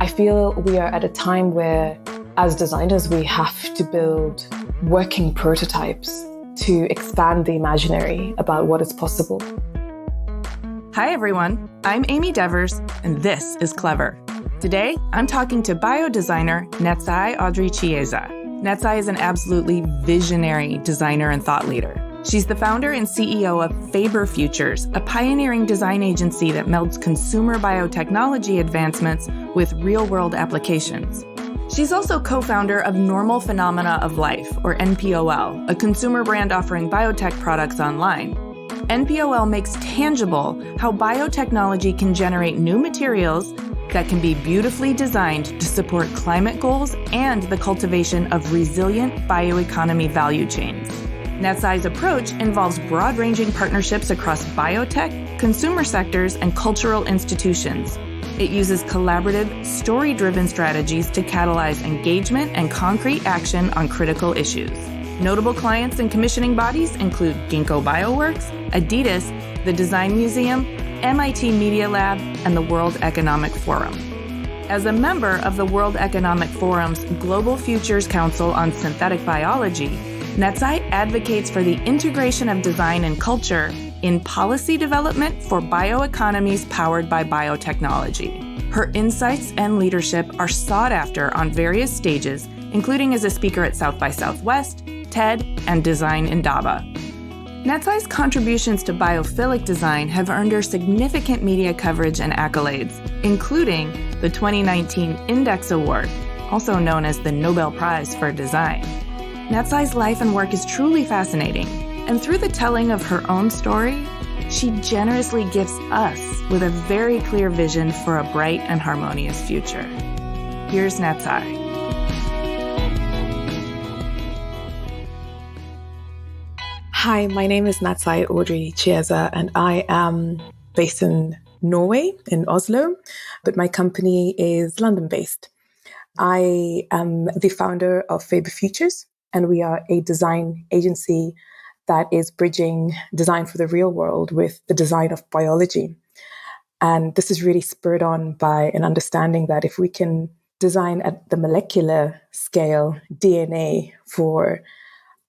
I feel we are at a time where, as designers, we have to build working prototypes to expand the imaginary about what is possible. Hi, everyone. I'm Amy Devers, and this is Clever. Today, I'm talking to biodesigner Natsai Audrey Chieza. Natsai is an absolutely visionary designer and thought leader. She's the founder and CEO of Faber Futures, a pioneering design agency that melds consumer biotechnology advancements with real-world applications. She's also co-founder of Normal Phenomena of Life, or NPOL, a consumer brand offering biotech products online. NPOL makes tangible how biotechnology can generate new materials that can be beautifully designed to support climate goals and the cultivation of resilient bioeconomy value chains. Natsai's approach involves broad-ranging partnerships across biotech, consumer sectors, and cultural institutions. It uses collaborative, story-driven strategies to catalyze engagement and concrete action on critical issues. Notable clients and commissioning bodies include Ginkgo Bioworks, Adidas, the Design Museum, MIT Media Lab, and the World Economic Forum. As a member of the World Economic Forum's Global Futures Council on Synthetic Biology, Natsai advocates for the integration of design and culture in policy development for bioeconomies powered by biotechnology. Her insights and leadership are sought after on various stages, including as a speaker at South by Southwest, TED, and Design Indaba. Natsai's contributions to biophilic design have earned her significant media coverage and accolades, including the 2019 Index Award, also known as the Nobel Prize for Design. Natsai's life and work is truly fascinating, and through the telling of her own story, she generously gifts us with a very clear vision for a bright and harmonious future. Here's Natsai. Hi, my name is Natsai Audrey Chieza, and I am based in Norway, in Oslo, but my company is London-based. I am the founder of Faber Futures, and we are a design agency that is bridging design for the real world with the design of biology. And this is really spurred on by an understanding that if we can design at the molecular scale DNA for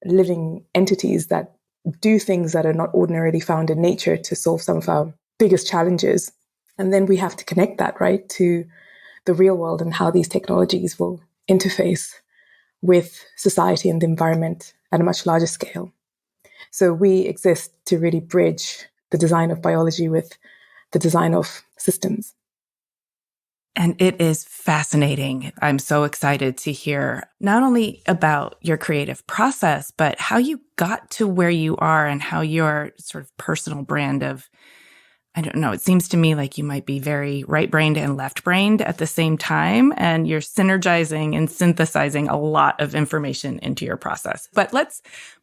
living entities that do things that are not ordinarily found in nature to solve some of our biggest challenges, and then we have to connect that, right, to the real world and how these technologies will interface with society and the environment at a much larger scale. So we exist to really bridge the design of biology with the design of systems. And it is fascinating. I'm so excited to hear not only about your creative process, but how you got to where you are and how your sort of personal brand of, I don't know, it seems to me like you might be very right-brained and left-brained at the same time, and you're synergizing and synthesizing a lot of information into your process. But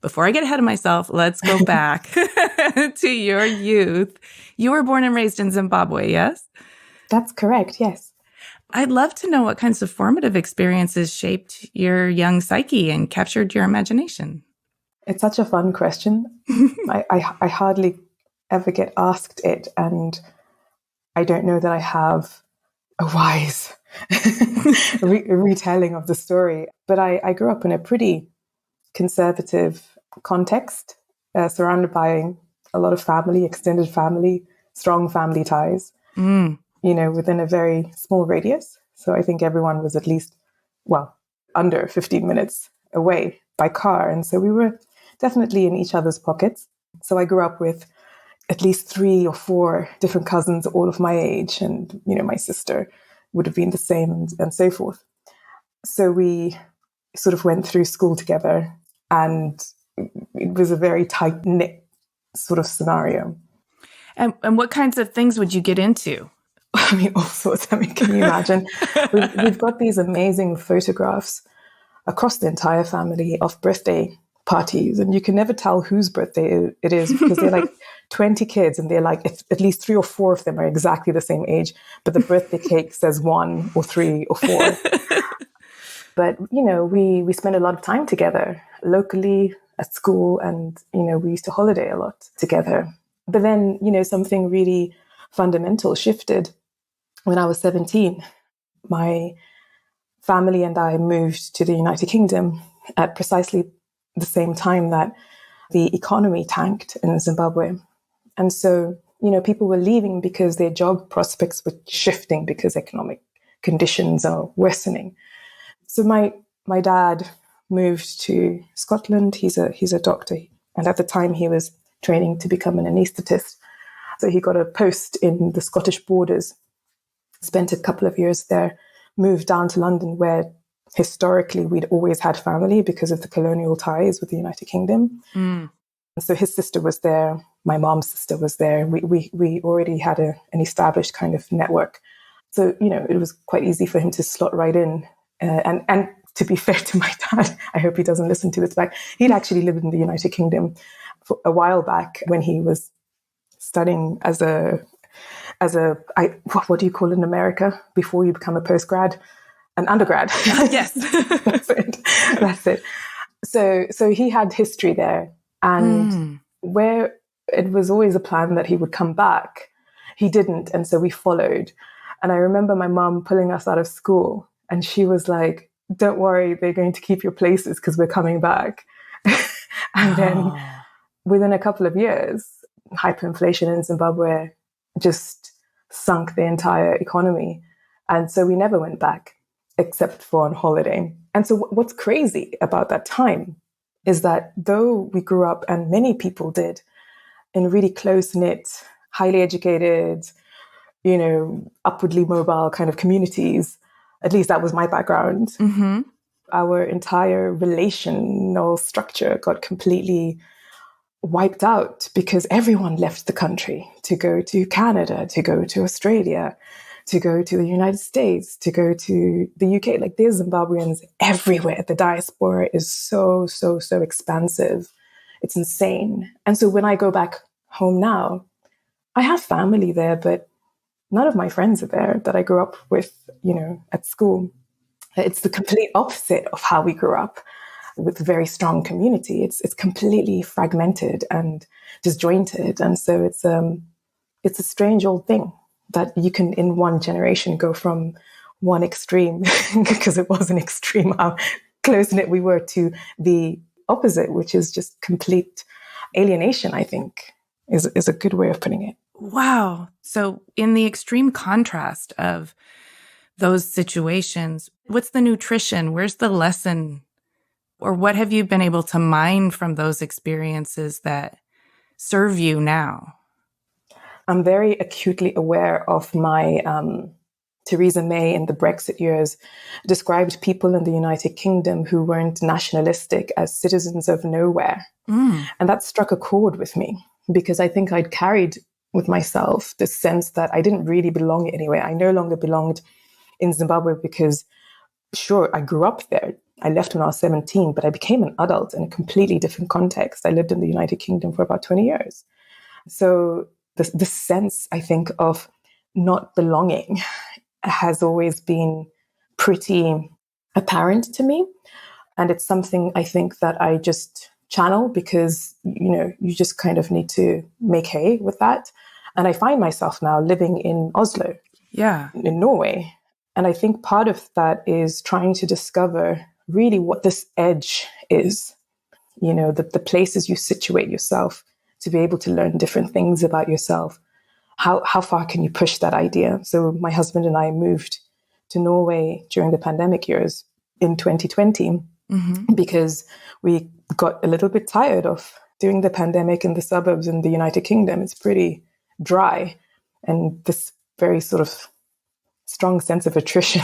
before I get ahead of myself, let's go back to your youth. You were born and raised in Zimbabwe, yes? That's correct, yes. I'd love to know what kinds of formative experiences shaped your young psyche and captured your imagination. It's such a fun question. I hardly ever get asked it, and I don't know that I have a wise retelling of the story. But I grew up in a pretty conservative context, surrounded by a lot of family, extended family, strong family ties. Within a very small radius. So I think everyone was at least, under 15 minutes away by car. And so we were definitely in each other's pockets. So I grew up with at least 3 or 4 different cousins, all of my age. And, my sister would have been the same and so forth. So we sort of went through school together, and it was a very tight-knit sort of scenario. And what kinds of things would you get into? All sorts. Can you imagine? We've got these amazing photographs across the entire family of birthday parties, and you can never tell whose birthday it is because they're like 20 kids, and they're like, at least 3 or 4 of them are exactly the same age, but the birthday cake says 1 or 3 or 4. But, we spent a lot of time together locally at school, and, we used to holiday a lot together. But then, something really fundamental shifted when I was 17. my family and I moved to the United Kingdom at precisely the same time that the economy tanked in Zimbabwe. And so, people were leaving because their job prospects were shifting because economic conditions are worsening. So my dad moved to Scotland. He's a doctor. And at the time he was training to become an anaesthetist. So he got a post in the Scottish borders, spent a couple of years there, moved down to London, where historically we'd always had family because of the colonial ties with the United Kingdom. So his sister was there. My mom's sister was there. We already had an established kind of network. So, it was quite easy for him to slot right in. And to be fair to my dad, I hope he doesn't listen to this back. He'd actually lived in the United Kingdom for a while back when he was studying what do you call it in America before you become a postgrad? An undergrad. Yes. That's it. So he had history there. And where it was always a plan that he would come back, he didn't. And so we followed. And I remember my mom pulling us out of school and she was like, don't worry, they're going to keep your places because we're coming back. And then within a couple of years, hyperinflation in Zimbabwe just sunk the entire economy. And so we never went back except for on holiday. And so what's crazy about that time is that though we grew up, and many people did, in really close-knit, highly educated, upwardly mobile kind of communities, at least that was my background, our entire relational structure got completely wiped out because everyone left the country to go to Canada, to go to Australia, to go to the United States, to go to the UK. Like, there's Zimbabweans everywhere. The diaspora is so, so, so expansive. It's insane. And so when I go back home now, I have family there, but none of my friends are there that I grew up with, at school. It's the complete opposite of how we grew up, with a very strong community. It's completely fragmented and disjointed. And so it's a strange old thing that you can, in one generation, go from one extreme, because it was an extreme, how close-knit we were, to the opposite, which is just complete alienation, I think, is a good way of putting it. Wow. So in the extreme contrast of those situations, what's the nutrition? Where's the lesson? Or what have you been able to mine from those experiences that serve you now? I'm very acutely aware of my Theresa May in the Brexit years described people in the United Kingdom who weren't nationalistic as citizens of nowhere. And that struck a chord with me because I think I'd carried with myself this sense that I didn't really belong anywhere. I no longer belonged in Zimbabwe because, sure, I grew up there. I left when I was 17, but I became an adult in a completely different context. I lived in the United Kingdom for about 20 years. So this sense, I think, of not belonging has always been pretty apparent to me. And it's something I think that I just channel because, you just kind of need to make hay with that. And I find myself now living in Oslo, in Norway. And I think part of that is trying to discover really what this edge is, the places you situate yourself to be able to learn different things about yourself. How far can you push that idea? So my husband and I moved to Norway during the pandemic years in 2020 because we got a little bit tired of doing the pandemic in the suburbs in the United Kingdom. It's pretty dry, and this very sort of strong sense of attrition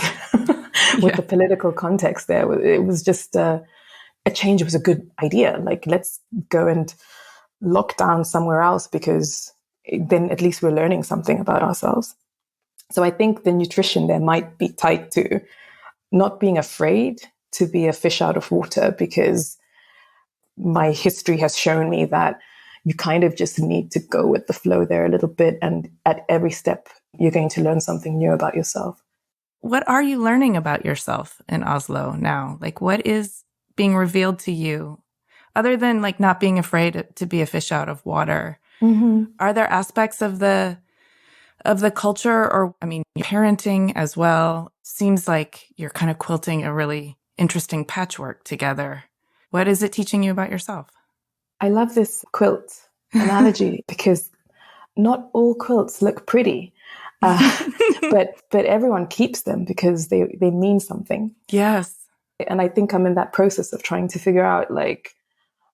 with the political context there. It was just a change was a good idea. Like, let's go and lock down somewhere else because then at least we're learning something about ourselves. So I think the nutrition there might be tied to not being afraid to be a fish out of water, because my history has shown me that you kind of just need to go with the flow there a little bit. And at every step, you're going to learn something new about yourself. What are you learning about yourself in Oslo now? Like, what is being revealed to you other than like not being afraid to be a fish out of water? Are there aspects of the culture, or, parenting as well, seems like you're kind of quilting a really interesting patchwork together. What is it teaching you about yourself? I love this quilt analogy because not all quilts look pretty, but everyone keeps them because they mean something. Yes. And I think I'm in that process of trying to figure out, like,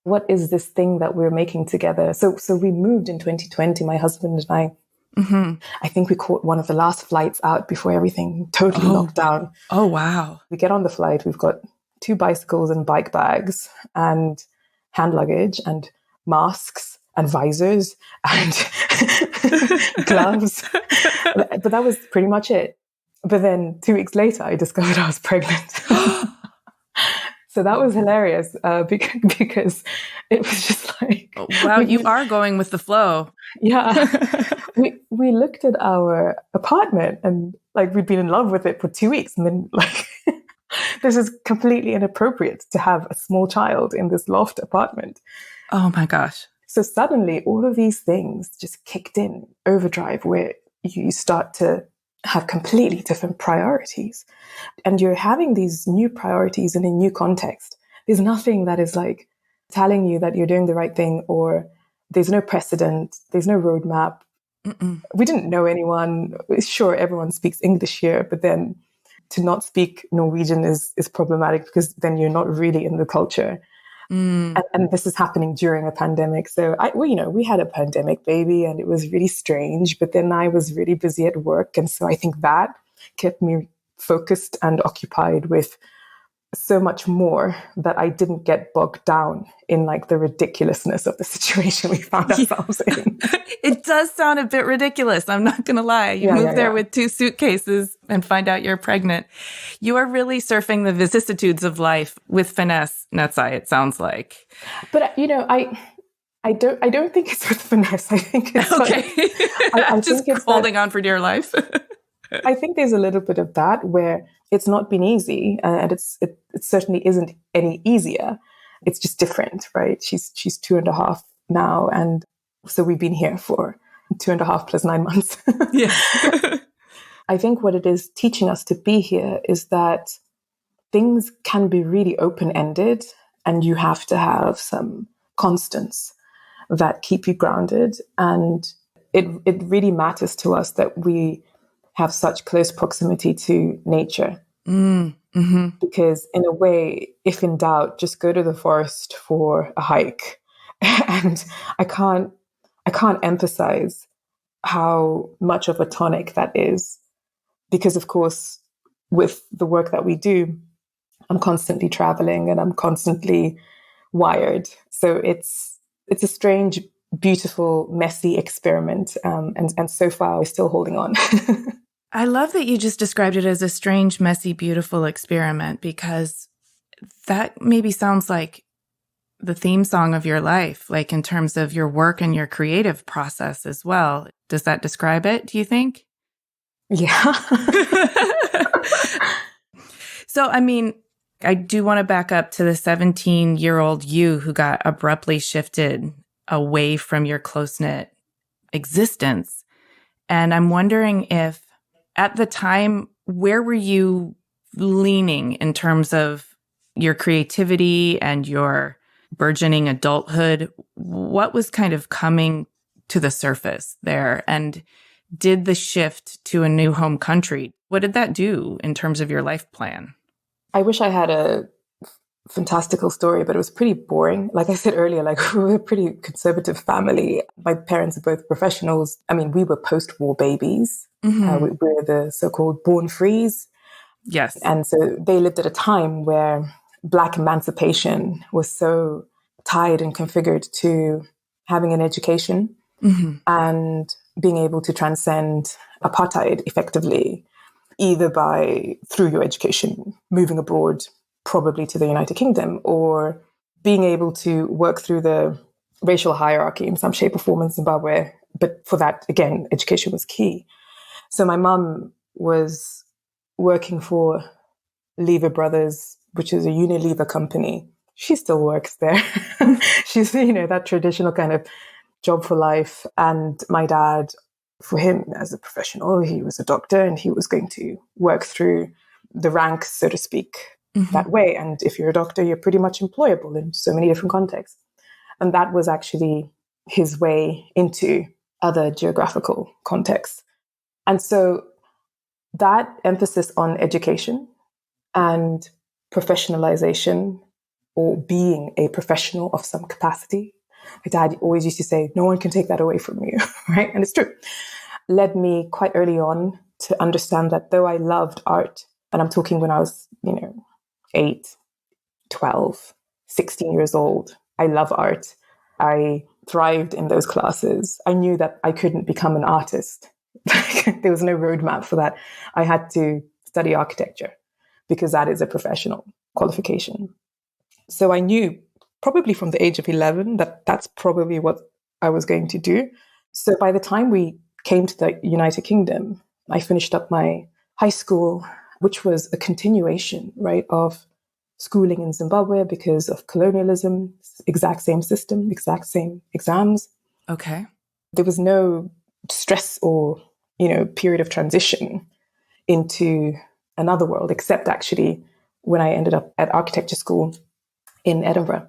what is this thing that we're making together? So we moved in 2020, my husband and I. Mm-hmm. I think we caught one of the last flights out before everything totally locked down. Oh, wow. We get on the flight. We've got 2 bicycles and bike bags and hand luggage and masks and visors and gloves. But that was pretty much it. But then 2 weeks later, I discovered I was pregnant. So that was hilarious because it was just like... Wow, you are going with the flow. Yeah. we looked at our apartment and like we'd been in love with it for 2 weeks. And then like, this is completely inappropriate to have a small child in this loft apartment. Oh my gosh. So suddenly all of these things just kicked in overdrive where you start to have completely different priorities. And you're having these new priorities in a new context. There's nothing that is like telling you that you're doing the right thing, or there's no precedent, there's no roadmap. Mm-mm. We didn't know anyone. Sure, everyone speaks English here, but then to not speak Norwegian is problematic because then you're not really in the culture. And this is happening during a pandemic. So we had a pandemic baby and it was really strange, but then I was really busy at work. And so I think that kept me focused and occupied with so much more that I didn't get bogged down in like the ridiculousness of the situation we found ourselves in. It does sound a bit ridiculous. I'm not going to lie. You move there with 2 suitcases and find out you're pregnant. You are really surfing the vicissitudes of life with finesse, Natsai, it sounds like. But I don't think it's with finesse. I think it's okay. I just think it's holding on for dear life. I think there's a little bit of that where it's not been easy, and it certainly isn't any easier. It's just different, right? She's 2.5 now, and so we've been here for 2.5 plus 9 months. Yeah. I think what it is teaching us to be here is that things can be really open-ended, and you have to have some constants that keep you grounded. And it really matters to us that we have such close proximity to nature. Mm-hmm. Because in a way, if in doubt, just go to the forest for a hike. And I can't emphasize how much of a tonic that is. Because of course, with the work that we do, I'm constantly traveling and I'm constantly wired. So it's a strange, beautiful, messy experiment. And so far, we're still holding on. I love that you just described it as a strange, messy, beautiful experiment, because that maybe sounds like the theme song of your life, like in terms of your work and your creative process as well. Does that describe it, do you think? Yeah. So, I mean, I do want to back up to the 17-year-old you who got abruptly shifted away from your close-knit existence. And I'm wondering if at the time, where were you leaning in terms of your creativity and your burgeoning adulthood? What was kind of coming to the surface there? And did the shift to a new home country, what did that do in terms of your life plan? I wish I had a fantastical story, but it was pretty boring. Like I said earlier, like we were a pretty conservative family. My parents are both professionals. I mean, we were post-war babies. Mm-hmm. We were the so-called born frees. Yes. And so they lived at a time where Black emancipation was so tied and configured to having an education and being able to transcend apartheid effectively, either through your education, moving abroad, probably to the United Kingdom, or being able to work through the racial hierarchy in some shape or form in Zimbabwe. But for that, again, education was key. So my mum was working for Lever Brothers, which is a Unilever company. She still works there. She's, that traditional kind of job for life. And my dad, for him as a professional, he was a doctor and he was going to work through the ranks, so to speak, Mm-hmm. that way. And if you're a doctor, you're pretty much employable in so many different contexts. And that was actually his way into other geographical contexts. And so that emphasis on education and professionalization, or being a professional of some capacity, my dad always used to say, no one can take that away from you, right? And it's true. Led me quite early on to understand that though I loved art, and I'm talking when I was, 8, 12, 16 years old, I love art. I thrived in those classes. I knew that I couldn't become an artist. There was no roadmap for that. I had to study architecture because that is a professional qualification. So I knew probably from the age of 11 that that's probably what I was going to do. So by the time we came to the United Kingdom, I finished up my high school, which was a continuation, right, of schooling in Zimbabwe because of colonialism, exact same system, exact same exams. Okay. There was no stress or, period of transition into another world, except actually when I ended up at architecture school in Edinburgh.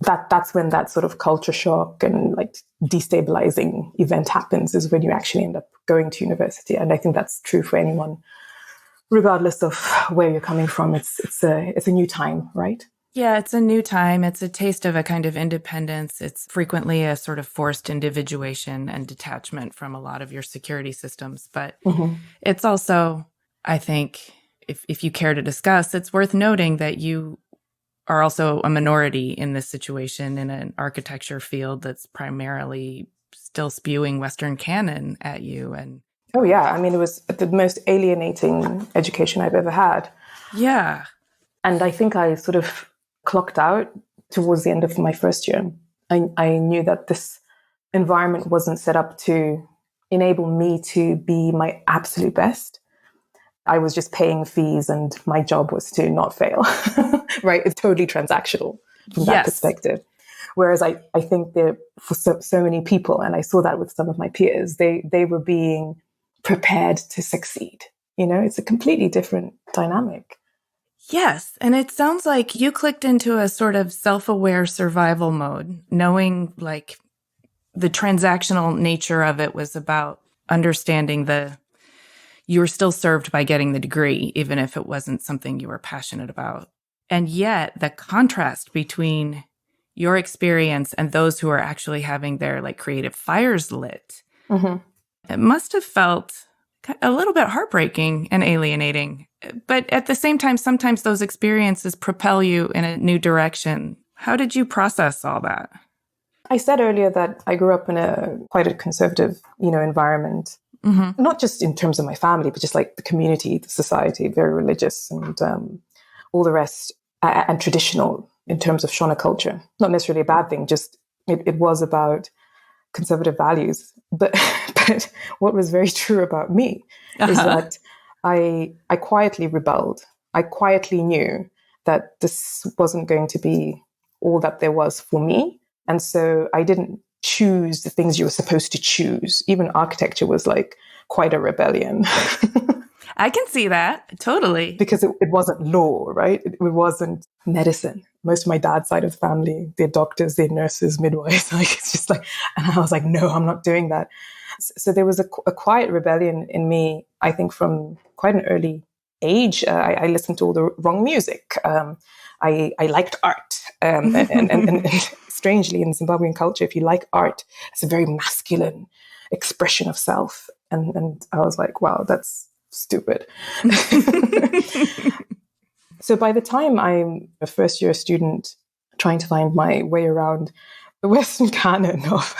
That's when that sort of culture shock and like destabilizing event happens, is when you actually end up going to university. And I think that's true for anyone, regardless of where you're coming from. It's a new time, right? Yeah, it's a new time. It's a taste of a kind of independence. It's frequently a sort of forced individuation and detachment from a lot of your security systems. But it's also, I think, if you care to discuss, it's worth noting that you are also a minority in this situation in an architecture field that's primarily still spewing Western canon at you. And oh yeah, I mean, it was the most alienating education I've ever had. yeah. And I think I sort of clocked out towards the end of my first year. I knew that this environment wasn't set up to enable me to be my absolute best. I was just paying fees and my job was to not fail, right? It's totally transactional from that perspective. Whereas I think that for so many people, and I saw that with some of my peers, they were being prepared to succeed. It's a completely different dynamic. Yes. And it sounds like you clicked into a sort of self-aware survival mode, knowing like the transactional nature of it was about understanding you were still served by getting the degree, even if it wasn't something you were passionate about. And yet the contrast between your experience and those who are actually having their like creative fires lit, it must have felt a little bit heartbreaking and alienating. But at the same time, sometimes those experiences propel you in a new direction. How did you process all that? I said earlier that I grew up in quite a conservative, environment, not just in terms of my family, but just like the community, the society, very religious and all the rest, and traditional in terms of Shona culture. Not necessarily a bad thing, just it was about conservative values. But what was very true about me is that I quietly rebelled. I quietly knew that this wasn't going to be all that there was for me. And so I didn't choose the things you were supposed to choose. Even architecture was like quite a rebellion. I can see that. Totally. Because it wasn't law, right? It wasn't medicine. Most of my dad's side of the family, they're doctors, they're nurses, midwives. Like, it's just like, and I was like, no, I'm not doing that. So there was a quiet rebellion in me, I think, from quite an early age. I listened to all the wrong music. I liked art. And strangely, in Zimbabwean culture, if you like art, it's a very masculine expression of self. And I was like, wow, that's stupid. So by the time I'm a first year student trying to find my way around the Western canon of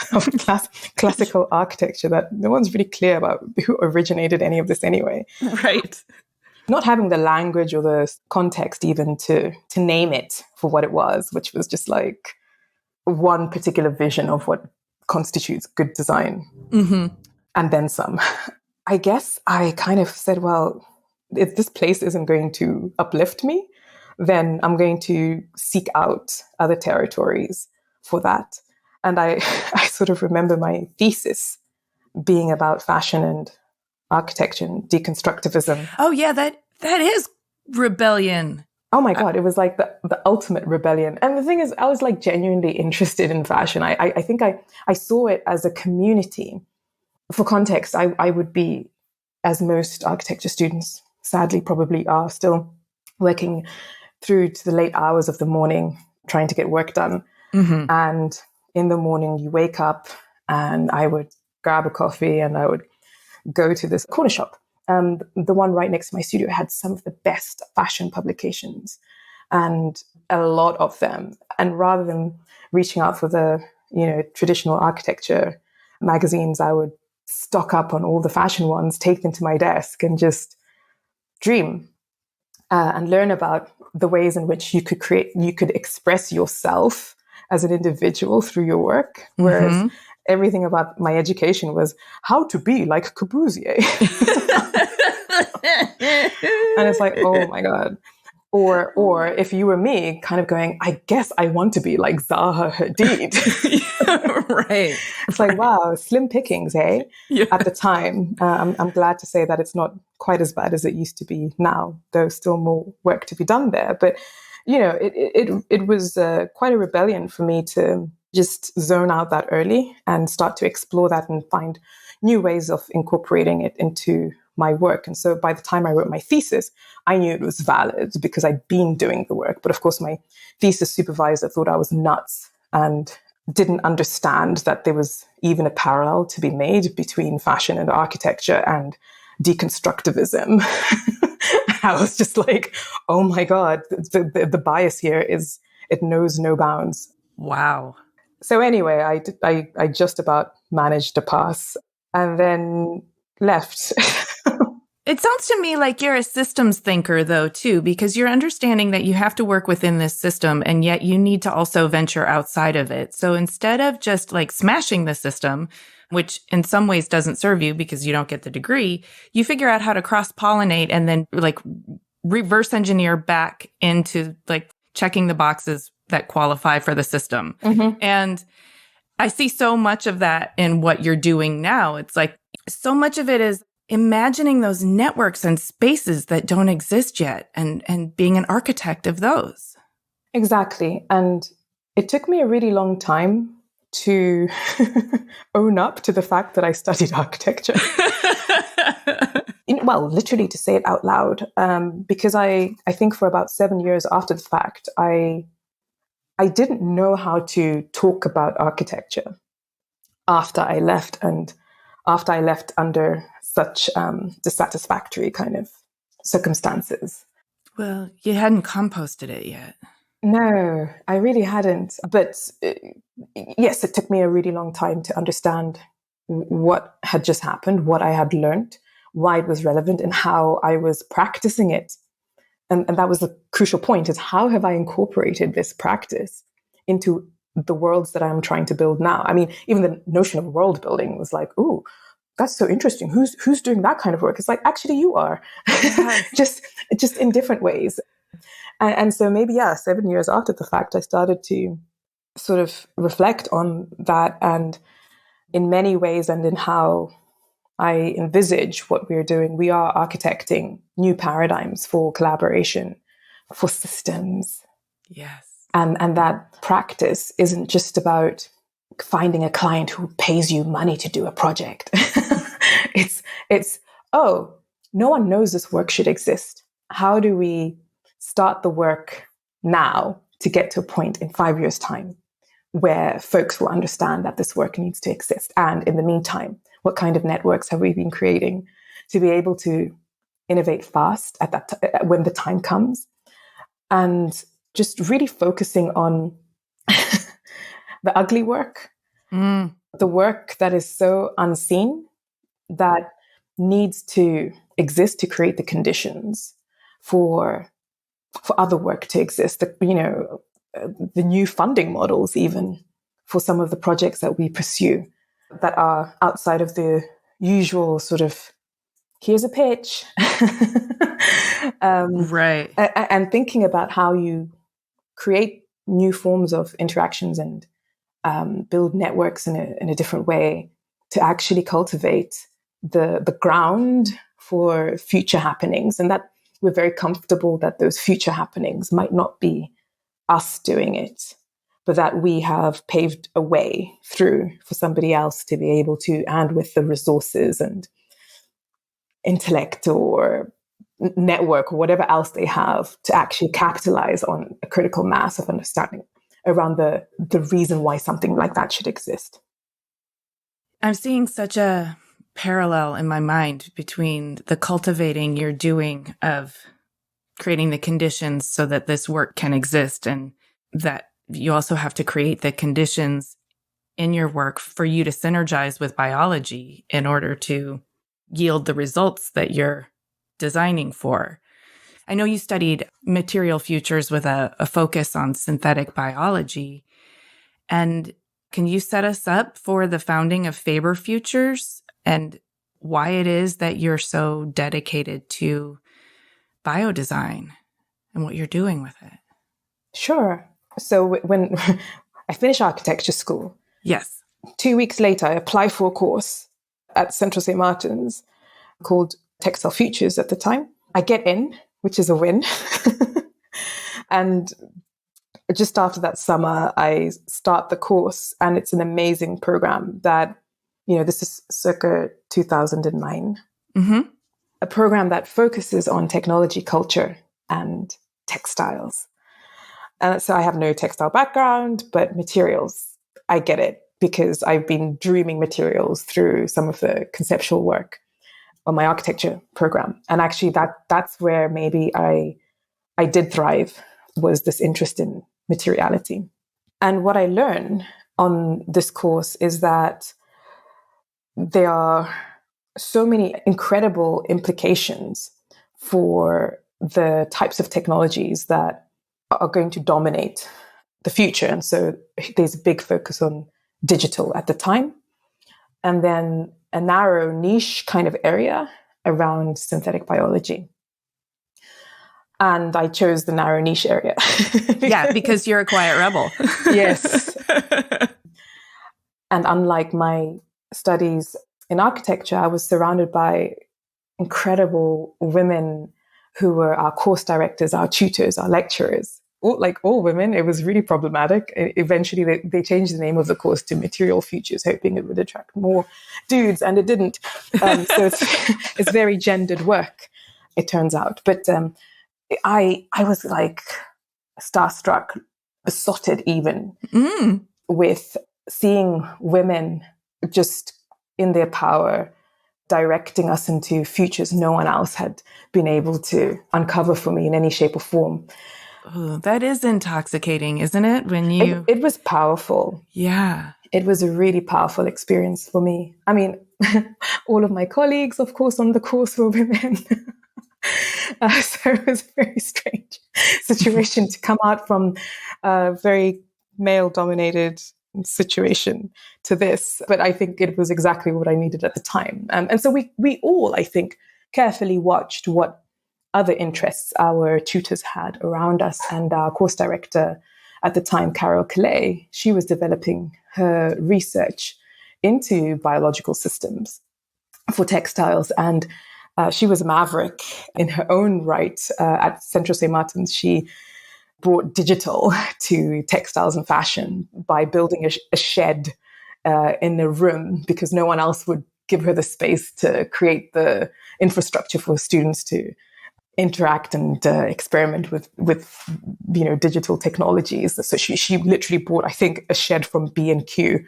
classical architecture, that no one's really clear about who originated any of this anyway. Right. Not having the language or the context even to name it for what it was, which was just like one particular vision of what constitutes good design. And then some. I guess I kind of said, well, if this place isn't going to uplift me, then I'm going to seek out other territories for that. And I sort of remember my thesis being about fashion and architecture and deconstructivism. Oh, yeah, that is rebellion. Oh my God, it was like the ultimate rebellion. And the thing is, I was like genuinely interested in fashion. I think I saw it as a community. For context, I would be, as most architecture students sadly probably are, still working through to the late hours of the morning, trying to get work done. Mm-hmm. And in the morning, you wake up and I would grab a coffee and I would go to this corner shop. The one right next to my studio had some of the best fashion publications and a lot of them. And rather than reaching out for the, traditional architecture magazines, I would stock up on all the fashion ones, take them to my desk and just dream and learn about the ways in which you could express yourself as an individual through your work. Whereas everything about my education was how to be like Corbusier. And it's like, oh my God. Or if you were me, kind of going, I guess I want to be like Zaha Hadid. Right. It's like, wow, slim pickings, eh? Yeah. At the time. I'm glad to say that it's not quite as bad as it used to be now. There's still more work to be done there. But, it was quite a rebellion for me to just zone out that early and start to explore that and find new ways of incorporating it into my work. And so by the time I wrote my thesis, I knew it was valid because I'd been doing the work. But of course, my thesis supervisor thought I was nuts and didn't understand that there was even a parallel to be made between fashion and architecture and deconstructivism. I was just like, oh my God, the bias here it knows no bounds. Wow. So anyway, I just about managed to pass and then left. It sounds to me like you're a systems thinker, though, too, because you're understanding that you have to work within this system, and yet you need to also venture outside of it. So instead of just like smashing the system, which in some ways doesn't serve you because you don't get the degree, you figure out how to cross-pollinate and then like reverse engineer back into like checking the boxes that qualify for the system. Mm-hmm. And I see so much of that in what you're doing now. It's like so much of it is imagining those networks and spaces that don't exist yet and being an architect of those. Exactly. And it took me a really long time to own up to the fact that I studied architecture. Well, literally to say it out loud, because I think for about 7 years after the fact, I didn't know how to talk about architecture after I left under such dissatisfactory kind of circumstances. Well, you hadn't composted it yet. No, I really hadn't. But yes, it took me a really long time to understand what had just happened, what I had learned, why it was relevant, and how I was practicing it. And that was the crucial point, is how have I incorporated this practice into the worlds that I'm trying to build now? I mean, even the notion of world building was like, ooh, that's so interesting. Who's doing that kind of work? It's like, actually, you are. just in different ways. And so maybe, 7 years after the fact, I started to sort of reflect on that, and in many ways, and in how I envisage what we're doing. We are architecting new paradigms for collaboration, for systems. Yes. And that practice isn't just about finding a client who pays you money to do a project. It's, oh, no one knows this work should exist. How do we start the work now to get to a point in 5 years' time where folks will understand that this work needs to exist? And in the meantime, what kind of networks have we been creating to be able to innovate fast at that when the time comes? And just really focusing on the ugly work, the work that is so unseen, that needs to exist to create the conditions for other work to exist. The new funding models, even for some of the projects that we pursue, that are outside of the usual sort of, here's a pitch. Right. And thinking about how you create new forms of interactions and build networks in a different way to actually cultivate the ground for future happenings. And that we're very comfortable that those future happenings might not be us doing it, but that we have paved a way through for somebody else to be able to, and with the resources and intellect or network or whatever else they have, to actually capitalize on a critical mass of understanding around the reason why something like that should exist. I'm seeing such a parallel in my mind between the cultivating you're doing of creating the conditions so that this work can exist, and that you also have to create the conditions in your work for you to synergize with biology in order to yield the results that you're designing for. I know you studied material futures with a focus on synthetic biology. And can you set us up for the founding of Faber Futures and why it is that you're so dedicated to biodesign and what you're doing with it? Sure. So when I finished architecture school, yes, 2 weeks later, I applied for a course at Central St. Martin's called Textile Futures at the time. I get in, which is a win. And just after that summer, I start the course, and it's an amazing program that, this is circa 2009, a program that focuses on technology, culture, and textiles. And so I have no textile background, but materials, I get it because I've been dreaming materials through some of the conceptual work on my architecture program. And actually that's where maybe I did thrive, was this interest in materiality. And what I learned on this course is that there are so many incredible implications for the types of technologies that are going to dominate the future. And so there's a big focus on digital at the time, and then a narrow niche kind of area around synthetic biology. And I chose the narrow niche area. because you're a quiet rebel. Yes. And unlike my studies in architecture, I was surrounded by incredible women who were our course directors, our tutors, our lecturers. All women. It was really problematic. Eventually, they changed the name of the course to Material Futures, hoping it would attract more dudes, and it didn't. So it's very gendered work, it turns out. But I was like starstruck, besotted even, with seeing women just in their power, directing us into futures no one else had been able to uncover for me in any shape or form. Oh, that is intoxicating, isn't it? When you... It was powerful. Yeah. It was a really powerful experience for me. I mean, all of my colleagues, of course, on the course were women. So it was a very strange situation to come out from a very male-dominated situation to this. But I think it was exactly what I needed at the time. And so we all, I think, carefully watched what other interests our tutors had around us. And our course director at the time, Carol Calais, she was developing her research into biological systems for textiles. And she was a maverick in her own right. At Central St. Martin's, she brought digital to textiles and fashion by building a shed in a room, because no one else would give her the space to create the infrastructure for students to interact and experiment with digital technologies. So she literally bought, I think, a shed from B&Q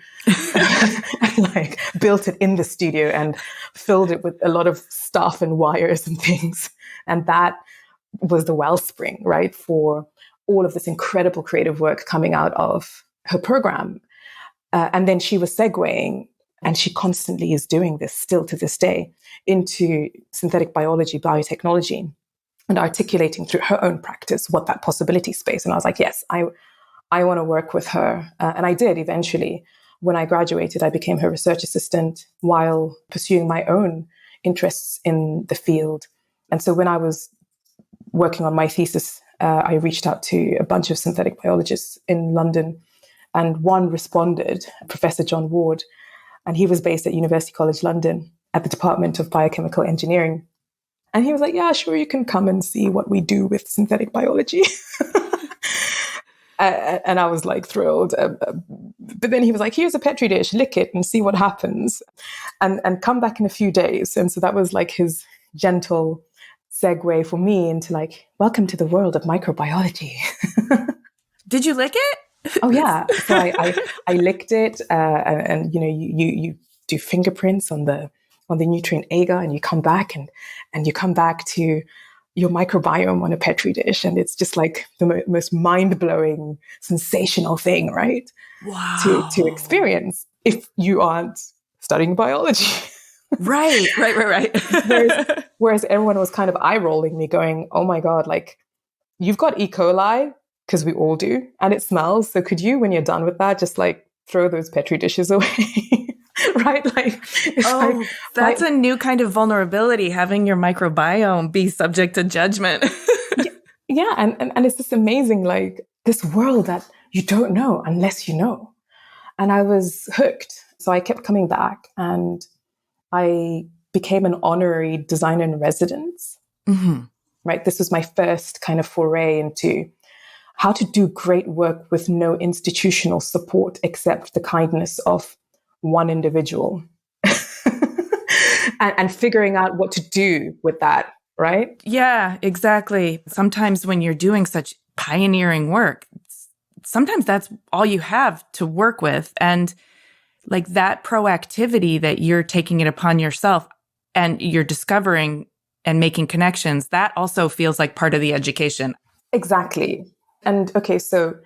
and built it in the studio and filled it with a lot of stuff and wires and things. And that was the wellspring, right, for all of this incredible creative work coming out of her program. And then she was segueing, and she constantly is doing this still to this day, into synthetic biology, biotechnology, and articulating through her own practice what that possibility space. And I was like, yes, I want to work with her. And I did eventually. When I graduated, I became her research assistant while pursuing my own interests in the field. And so when I was working on my thesis, I reached out to a bunch of synthetic biologists in London, and one responded, Professor John Ward, and he was based at University College London at the Department of Biochemical Engineering. And he was like, yeah, sure, you can come and see what we do with synthetic biology. And I was like thrilled. But then he was like, here's a Petri dish, lick it and see what happens. And come back in a few days. And so that was like his gentle segue for me into like, welcome to the world of microbiology. Did you lick it? Oh yeah. So I licked it, and you do fingerprints on the nutrient agar, and you come back and you come back to your microbiome on a Petri dish, and it's just like the most mind-blowing, sensational thing, right? Wow. To experience if you aren't studying biology. Right. Whereas everyone was kind of eye-rolling me, going, "Oh my God, like you've got E. coli." Because we all do, and it smells. So could you, when you're done with that, just like throw those Petri dishes away? Right? Like, that's a new kind of vulnerability, having your microbiome be subject to judgment. Yeah. And it's this amazing, like this world that you don't know unless you know. And I was hooked. So I kept coming back, and I became an honorary designer in residence. Mm-hmm. Right? This was my first kind of foray into how to do great work with no institutional support except the kindness of one individual. and figuring out what to do with that, right? Yeah, exactly. Sometimes when you're doing such pioneering work, sometimes that's all you have to work with. And like that proactivity that you're taking it upon yourself and you're discovering and making connections, that also feels like part of the education. Exactly. And okay, so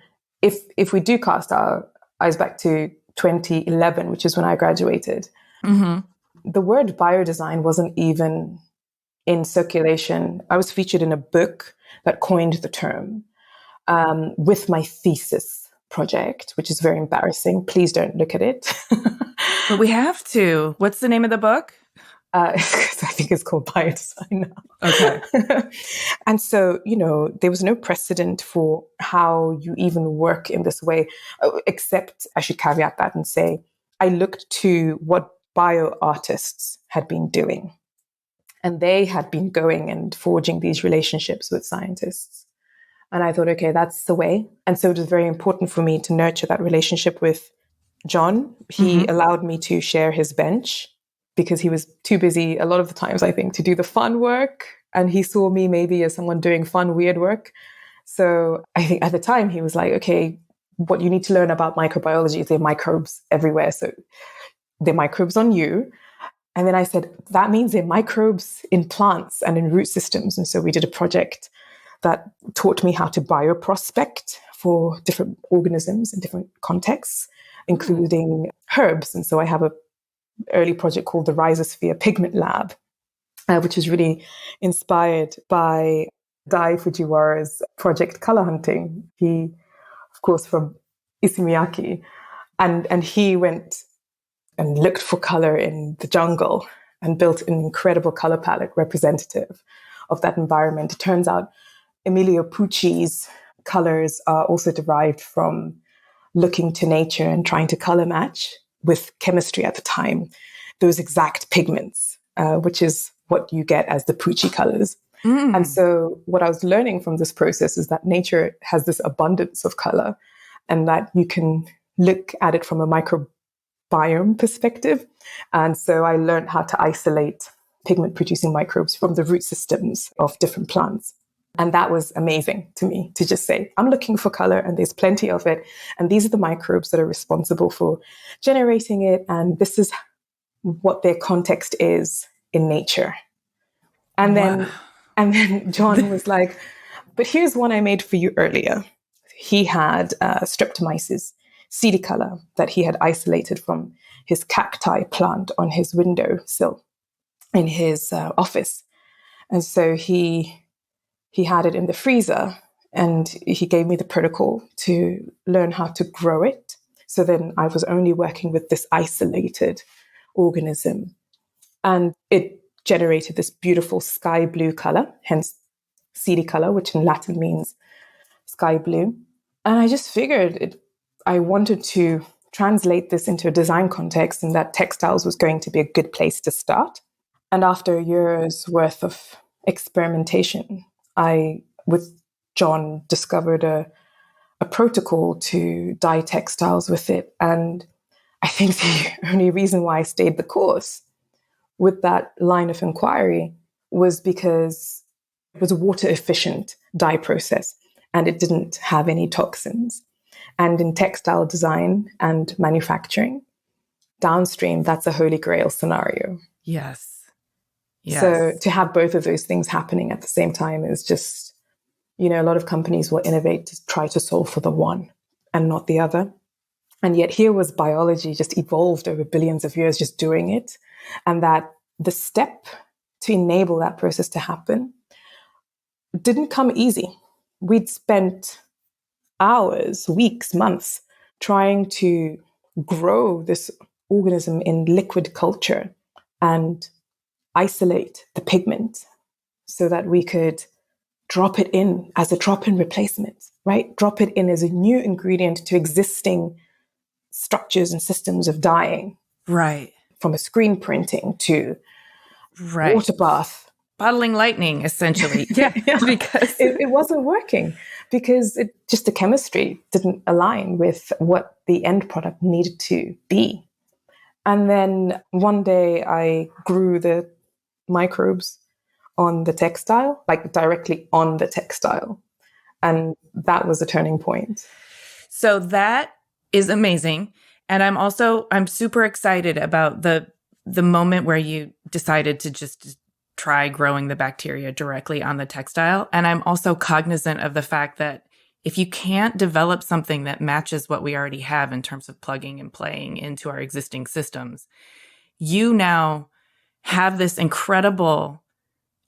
if we do cast our eyes back to 2011, which is when I graduated, mm-hmm. the word biodesign wasn't even in circulation. I was featured in a book that coined the term with my thesis project, which is very embarrassing. Please don't look at it. But we have to. What's the name of the book? I think it's called Biodesign now. Okay. And so, there was no precedent for how you even work in this way, except I should caveat that and say, I looked to what bio artists had been doing. And they had been going and forging these relationships with scientists. And I thought, okay, that's the way. And so it was very important for me to nurture that relationship with John. He allowed me to share his bench, because he was too busy a lot of the times, I think, to do the fun work. And he saw me maybe as someone doing fun, weird work. So I think at the time he was like, okay, what you need to learn about microbiology is there are microbes everywhere. So there are microbes on you. And then I said, that means there are microbes in plants and in root systems. And so we did a project that taught me how to bioprospect for different organisms in different contexts, including herbs. And so I have a early project called the Rhizosphere Pigment Lab, which is really inspired by Dai Fujiwara's project Color Hunting. He, of course, from Ismiyaki. And he went and looked for color in the jungle and built an incredible color palette representative of that environment. It turns out Emilio Pucci's colors are also derived from looking to nature and trying to color match with chemistry at the time, those exact pigments, which is what you get as the Pucci colors. And so what I was learning from this process is that nature has this abundance of color, and that you can look at it from a microbiome perspective. And so I learned how to isolate pigment-producing microbes from the root systems of different plants. And that was amazing to me, to just say, I'm looking for color and there's plenty of it. And these are the microbes that are responsible for generating it. And this is what their context is in nature. And then John was like, but here's one I made for you earlier. He had streptomyces, seedy color that he had isolated from his cacti plant on his windowsill in his office. And so he had it in the freezer, and he gave me the protocol to learn how to grow it. So then I was only working with this isolated organism, and it generated this beautiful sky blue color, hence seedy color, which in Latin means sky blue. And I just figured I wanted to translate this into a design context, and that textiles was going to be a good place to start. And after a year's worth of experimentation. I, with John, discovered a protocol to dye textiles with it. And I think the only reason why I stayed the course with that line of inquiry was because it was a water efficient dye process and it didn't have any toxins. And in textile design and manufacturing, downstream, that's a holy grail scenario. Yes. Yes. So to have both of those things happening at the same time is just, a lot of companies will innovate to try to solve for the one and not the other. And yet here was biology just evolved over billions of years just doing it. And that the step to enable that process to happen didn't come easy. We'd spent hours, weeks, months trying to grow this organism in liquid culture and isolate the pigment so that we could drop it in as a drop-in replacement, right? Drop it in as a new ingredient to existing structures and systems of dyeing. Right. From a screen printing to water bath. Bottling lightning, essentially. Yeah. Because it wasn't working because the chemistry didn't align with what the end product needed to be. And then one day I grew the microbes on the textile, like directly on the textile. And that was a turning point. So that is amazing. And I'm super excited about the moment where you decided to just try growing the bacteria directly on the textile. And I'm also cognizant of the fact that if you can't develop something that matches what we already have in terms of plugging and playing into our existing systems, you now have this incredible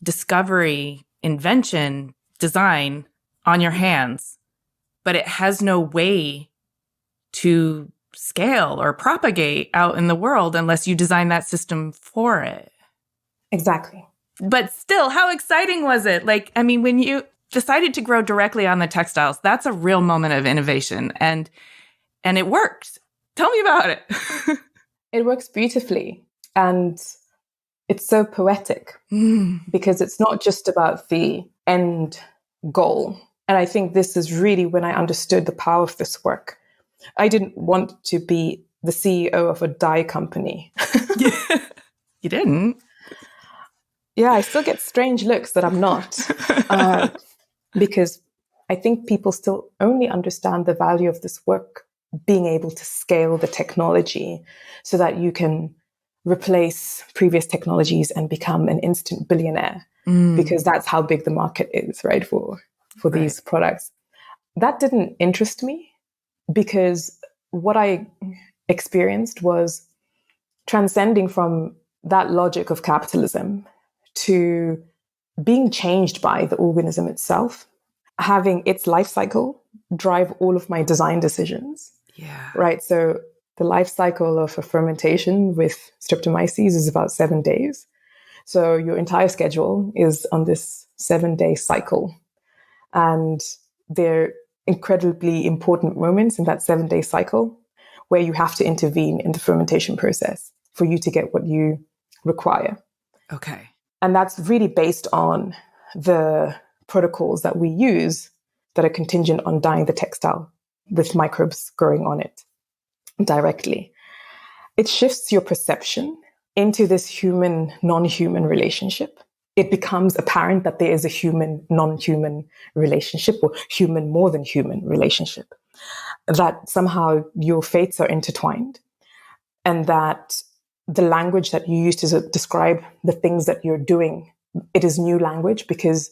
discovery, invention, design on your hands, but it has no way to scale or propagate out in the world unless you design that system for it. Exactly. But still, how exciting was it? When you decided to grow directly on the textiles, that's a real moment of innovation. And it worked. Tell me about it. It works beautifully. And it's so poetic because it's not just about the end goal. And I think this is really when I understood the power of this work. I didn't want to be the CEO of a dye company. You didn't? Yeah, I still get strange looks that I'm not. Because I think people still only understand the value of this work being able to scale the technology so that you can replace previous technologies and become an instant billionaire, because that's how big the market is, right, for these products. That didn't interest me because what I experienced was transcending from that logic of capitalism to being changed by the organism itself, having its life cycle drive all of my design decisions. Yeah. Right. So the life cycle of a fermentation with Streptomyces is about 7 days. So your entire schedule is on this 7-day cycle. And there are incredibly important moments in that 7-day cycle where you have to intervene in the fermentation process for you to get what you require. Okay. And that's really based on the protocols that we use that are contingent on dyeing the textile with microbes growing on it directly. It shifts your perception into this human, non-human relationship. It becomes apparent that there is a human, non-human relationship or human, more than human relationship, that somehow your fates are intertwined and that the language that you use to describe the things that you're doing, it is new language because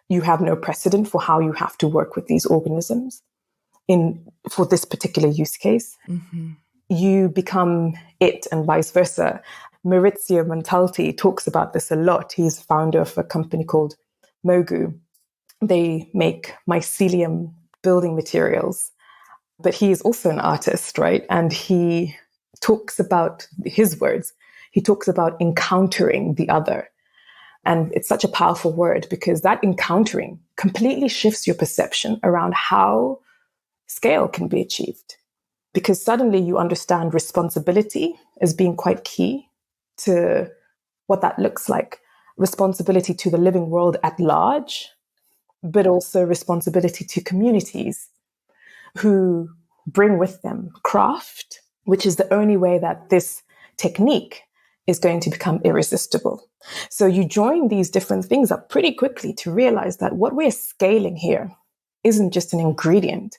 you have no precedent for how you have to work with these organisms for this particular use case. Mm-hmm. You become it and vice versa. Maurizio Montalti talks about this a lot. He's founder of a company called Mogu. They make mycelium building materials, but he is also an artist, right? And he talks about his words. He talks about encountering the other. And it's such a powerful word because that encountering completely shifts your perception around how scale can be achieved. Because suddenly you understand responsibility as being quite key to what that looks like. responsibility to the living world at large, but also responsibility to communities who bring with them craft, which is the only way that this technique is going to become irresistible. So you join these different things up pretty quickly to realize that what we're scaling here isn't just an ingredient.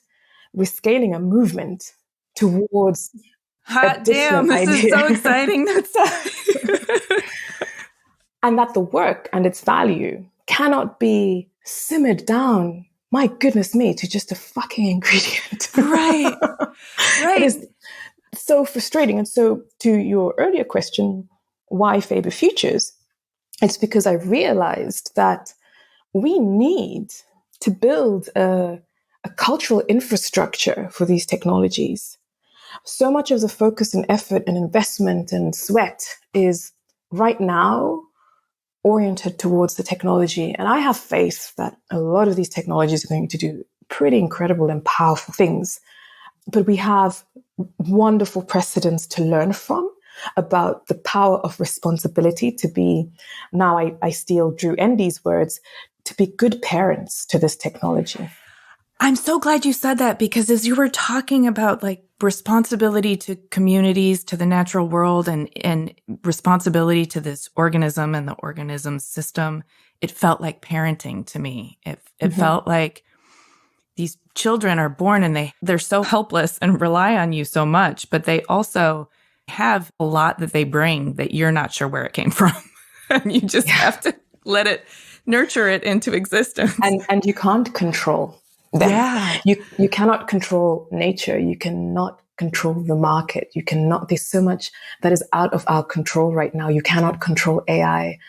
We're scaling a movement towards Hot damn, this idea. is so exciting. And that the work and its value cannot be simmered down, my goodness me, to just a fucking ingredient. Right. It is so frustrating. And so to your earlier question, why Faber Futures? It's because I realized that we need to build a cultural infrastructure for these technologies. So much of the focus and effort and investment and sweat is right now oriented towards the technology. And I have faith that a lot of these technologies are going to do pretty incredible and powerful things. But we have wonderful precedents to learn from about the power of responsibility to be, now I steal Drew Endy's words, to be good parents to this technology. I'm so glad you said that, because as you were talking about like responsibility to communities, to the natural world, and responsibility to this organism and the organism system, it felt like parenting to me. It felt like these children are born and they're so helpless and rely on you so much, but they also have a lot that they bring that you're not sure where it came from. And you just have to let it, nurture it into existence. And you can't control them. Yeah. You cannot control nature. You cannot control the market. You cannot, there's so much that is out of our control right now. You cannot control AI.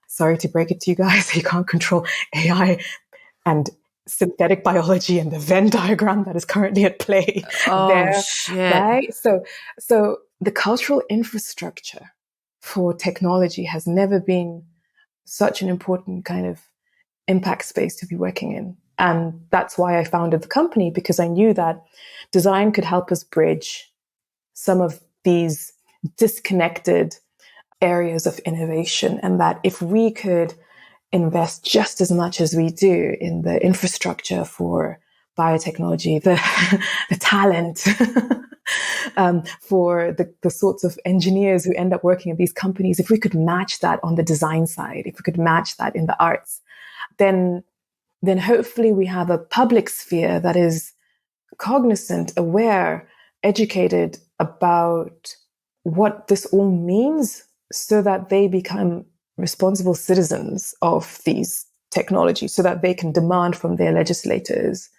Sorry to break it to you guys. You can't control AI and synthetic biology and the Venn diagram that is currently at play. Shit. Right? So the cultural infrastructure for technology has never been such an important kind of impact space to be working in. And that's why I founded the company, because I knew that design could help us bridge some of these disconnected areas of innovation. And that if we could invest just as much as we do in the infrastructure for biotechnology, the talent, for the sorts of engineers who end up working at these companies, if we could match that on the design side, if we could match that in the arts, then hopefully we have a public sphere that is cognizant, aware, educated about what this all means, so that they become responsible citizens of these technologies, so that they can demand from their legislators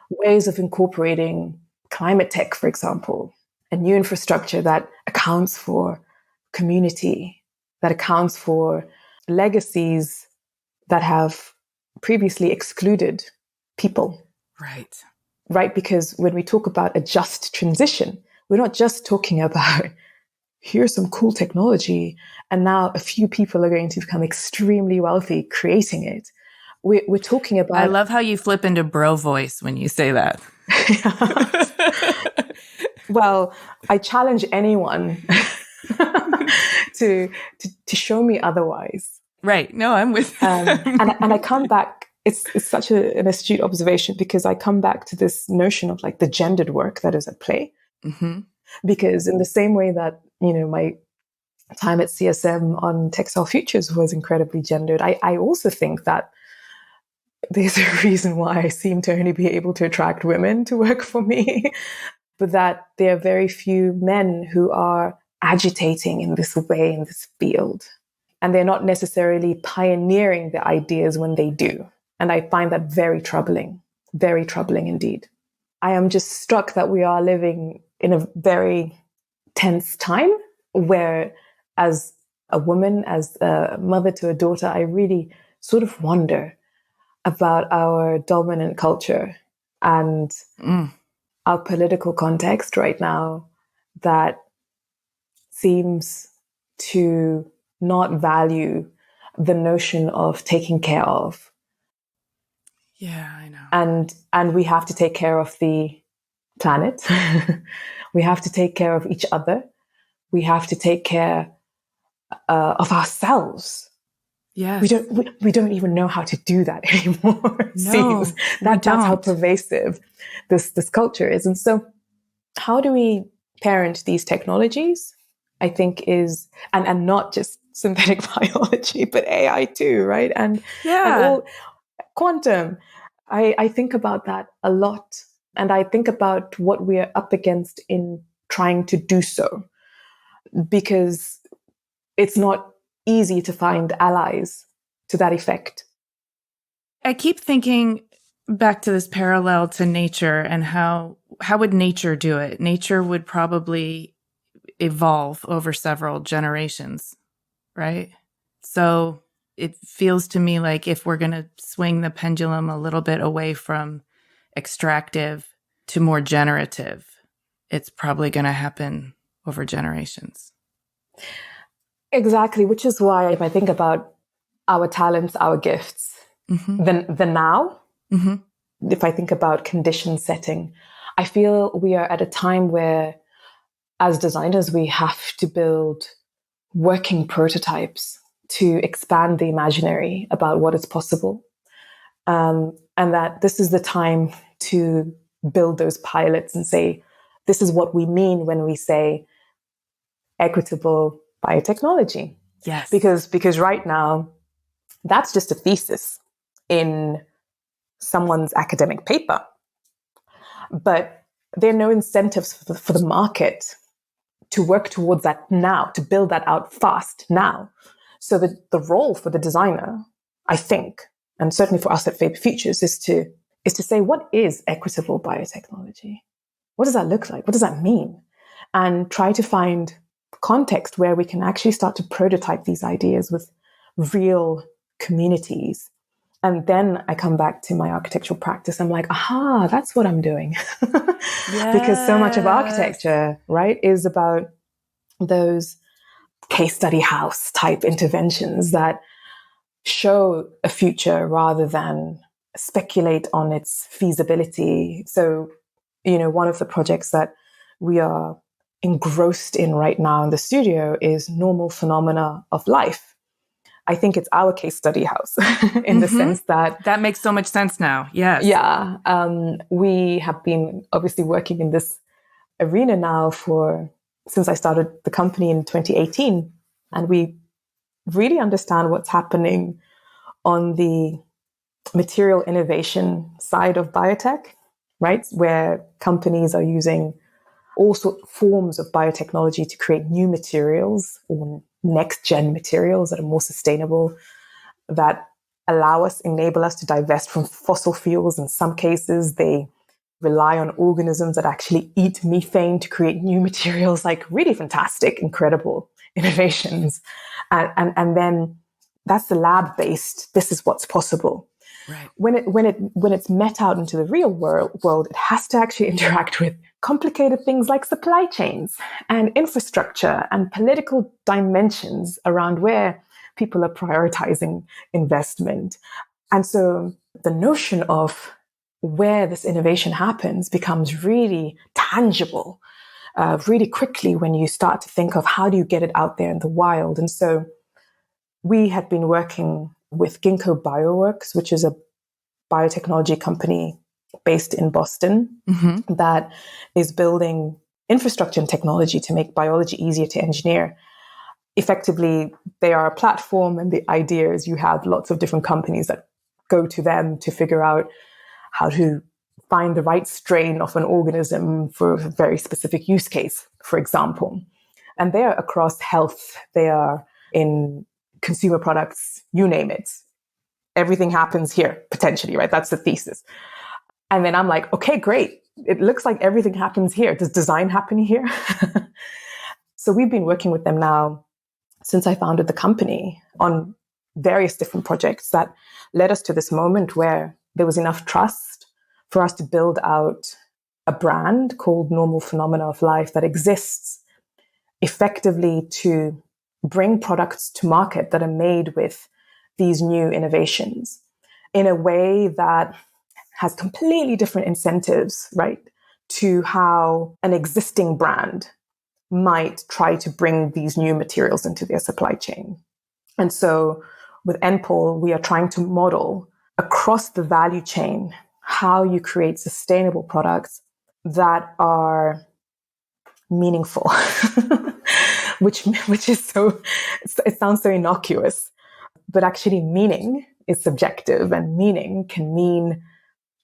ways of incorporating climate tech, for example, a new infrastructure that accounts for community, that accounts for legacies that have previously excluded people. Right? Because when we talk about a just transition, we're not just talking about here's some cool technology and now a few people are going to become extremely wealthy creating it. We're talking about... I love how you flip into bro voice when you say that. Well, I challenge anyone to show me otherwise. Right. No, I'm with and I come back, it's such an astute observation, because I come back to this notion of like the gendered work that is at play. Mm-hmm. Because in the same way that, my time at CSM on Textile Futures was incredibly gendered, I also think that there's a reason why I seem to only be able to attract women to work for me, but that there are very few men who are agitating in this way, in this field. And they're not necessarily pioneering the ideas when they do. And I find that very troubling indeed. I am just struck that we are living in a very tense time where, as a woman, as a mother to a daughter, I really sort of wonder about our dominant culture and our political context right now that seems to not value the notion of taking care of. Yeah, I know. And we have to take care of the planet. We have to take care of each other. We have to take care of ourselves. Yes. We don't even know how to do that anymore. It No, seems we that's how don't. pervasive this culture is. And so how do we parent these technologies? I think is and not just synthetic biology, but AI too, right? And Yeah. all quantum. I think about that a lot. And I think about what we're up against in trying to do so, because it's not easy to find allies to that effect. I keep thinking back to this parallel to nature and how would nature do it? Nature would probably evolve over several generations, right? So it feels to me like if we're going to swing the pendulum a little bit away from extractive to more generative, it's probably going to happen over generations. Exactly, which is why if I think about our talents, our gifts, Mm-hmm. the now, Mm-hmm. if I think about condition setting, I feel we are at a time where, as designers, we have to build working prototypes to expand the imaginary about what is possible. And that this is the time to build those pilots and say, this is what we mean when we say equitable biotechnology. Yes. Because right now, that's just a thesis in someone's academic paper. But there are no incentives for the market to work towards that now, to build that out fast now. So the role for the designer, I think, and certainly for us at Faber Futures, is to say, what is equitable biotechnology? What does that look like? What does that mean? And try to find context where we can actually start to prototype these ideas with real communities. And then I come back to my architectural practice. I'm like, aha, that's what I'm doing. Because so much of architecture, right, is about those case study house type interventions that show a future rather than speculate on its feasibility. So, one of the projects that we are engrossed in right now in the studio is normal phenomena of life. I think it's our case study house in the sense that that makes so much sense now. Yes. Yeah. We have been obviously working in this arena now since I started the company in 2018. And we really understand what's happening on the material innovation side of biotech, right? Where companies are using all sorts of forms of biotechnology to create new materials or next gen materials that are more sustainable, that enable us to divest from fossil fuels. In some cases, they rely on organisms that actually eat methane to create new materials, like really fantastic, incredible innovations. And then that's the lab-based, this is what's possible. Right. When it's met out into the real world, it has to actually interact with complicated things like supply chains and infrastructure and political dimensions around where people are prioritizing investment. And so the notion of where this innovation happens becomes really tangible really quickly when you start to think of how do you get it out there in the wild. And so we had been working with Ginkgo Bioworks, which is a biotechnology company based in Boston that is building infrastructure and technology to make biology easier to engineer. Effectively, they are a platform, and the idea is you have lots of different companies that go to them to figure out how to find the right strain of an organism for a very specific use case, for example. And they are across health, they are in consumer products, you name it. Everything happens here, potentially, right? That's the thesis. And then I'm like, okay, great. It looks like everything happens here. Does design happen here? So we've been working with them now since I founded the company on various different projects that led us to this moment where there was enough trust for us to build out a brand called Normal Phenomena of Life that exists effectively to bring products to market that are made with these new innovations in a way that has completely different incentives, right, to how an existing brand might try to bring these new materials into their supply chain. And so with NPOL, we are trying to model across the value chain how you create sustainable products that are meaningful, which is so, it sounds so innocuous, but actually meaning is subjective, and meaning can mean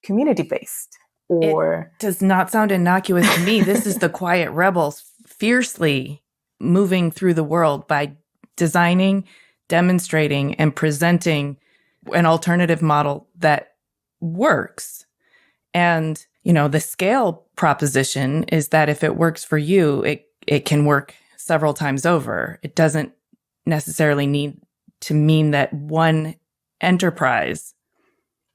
community-based or... It does not sound innocuous to me. This is the quiet rebels fiercely moving through the world by designing, demonstrating, and presenting an alternative model that works. And, the scale proposition is that if it works for you, it can work several times over. It doesn't necessarily need to mean that one enterprise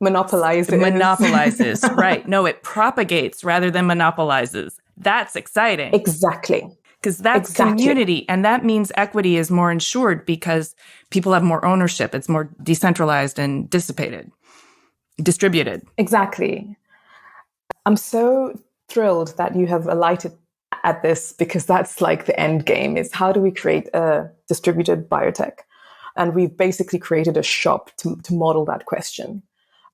monopolizes. Right. No, it propagates rather than monopolizes. That's exciting. Exactly. Because that's community. And that means equity is more ensured because people have more ownership. It's more decentralized and distributed. Exactly. I'm so thrilled that you have alighted at this, because that's like the end game, is how do we create a distributed biotech? And we've basically created a shop to model that question.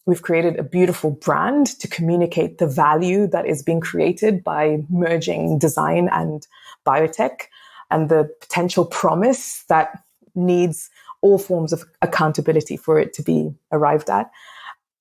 We've created a beautiful brand to communicate the value that is being created by merging design and biotech, and the potential promise that needs all forms of accountability for it to be arrived at.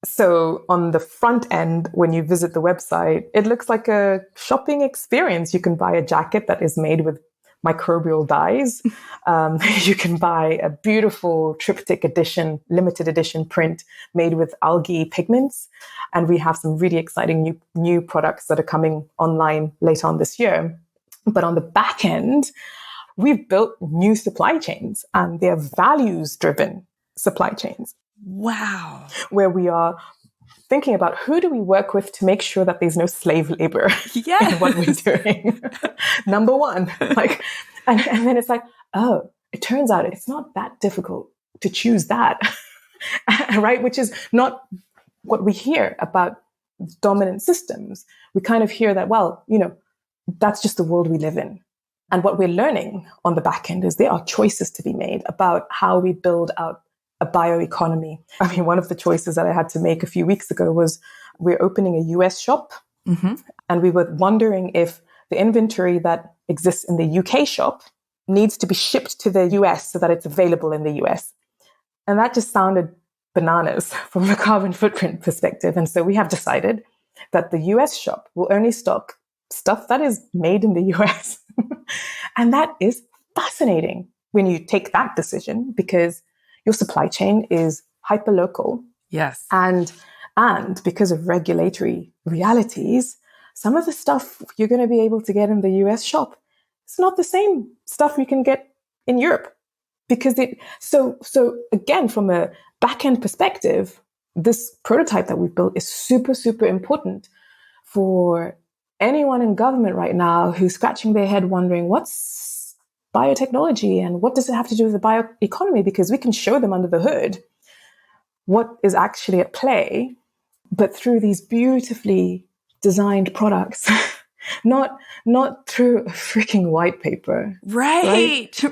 So on the front end, when you visit the website, it looks like a shopping experience. You can buy a jacket that is made with microbial dyes. You can buy a beautiful triptych edition, limited edition print made with algae pigments. And we have some really exciting new products that are coming online later on this year. But on the back end, we've built new supply chains, and they're values-driven supply chains. Wow. Where we are thinking about who do we work with to make sure that there's no slave labor in what we're doing. Number one, and then it's like, oh, it turns out it's not that difficult to choose that, right? Which is not what we hear about dominant systems. We kind of hear that, well, that's just the world we live in. And what we're learning on the back end is there are choices to be made about how we build out a bioeconomy. I mean, one of the choices that I had to make a few weeks ago was we're opening a US shop. Mm-hmm. And we were wondering if the inventory that exists in the UK shop needs to be shipped to the US so that it's available in the US. And that just sounded bananas from a carbon footprint perspective. And so we have decided that the US shop will only stock stuff that is made in the US. And that is fascinating when you take that decision, because your supply chain is hyper-local. Yes. And because of regulatory realities, some of the stuff you're going to be able to get in the US shop, it's not the same stuff you can get in Europe. Because so again, from a back-end perspective, this prototype that we've built is super, super important for anyone in government right now who's scratching their head wondering, what's biotechnology and what does it have to do with the bioeconomy? Because we can show them under the hood what is actually at play, but through these beautifully designed products, not through a freaking white paper. Right.